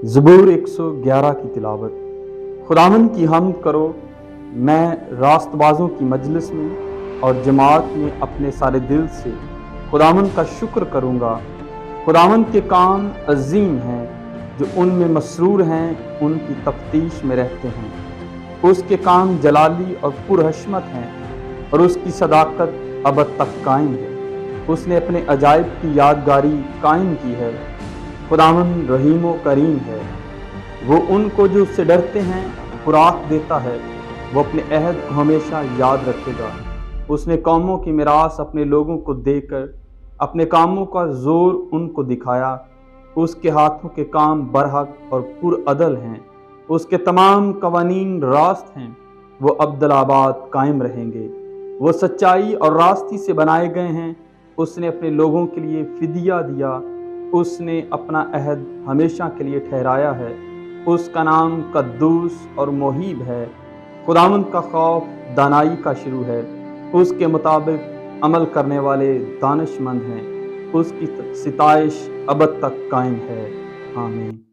ज़बूर 111 की तिलावत। खुदावन की हम्द करो, मैं रास्तबाजों की मजलिस में और जमात में अपने सारे दिल से खुदावन का शुक्र करूँगा। खुदावन के काम अजीम हैं, जो उनमें मसरूर हैं उनकी तफ्तीश में रहते हैं। उसके काम जलाली और पुरहशमत हैं और उसकी सदाकत अबद तक कायम है। उसने अपने अजायब की यादगारी कायम की है। खुदावन रहीम व करीम है, वो उनको जो उससे डरते हैं खुराक देता है। वो अपने अहद को हमेशा याद रखेगा। उसने कौमों की मिरास अपने लोगों को देकर अपने कामों का जोर उनको दिखाया। उसके हाथों के काम बरहक और पुरअदल हैं। उसके तमाम कवानीन रास्त हैं, वो अब्दुल-आबाद कायम रहेंगे। वो सच्चाई और रास्ती से बनाए गए हैं। उसने अपने लोगों के लिए फिदिया दिया। उसने अपना अहद हमेशा के लिए ठहराया है। उसका नाम कद्दूस और मोहीब है। खुदावंद का खौफ दानाई का शुरू है। उसके मुताबिक अमल करने वाले दानिशमंद हैं। उसकी सिताइश अबद तक कायम है। आमीन।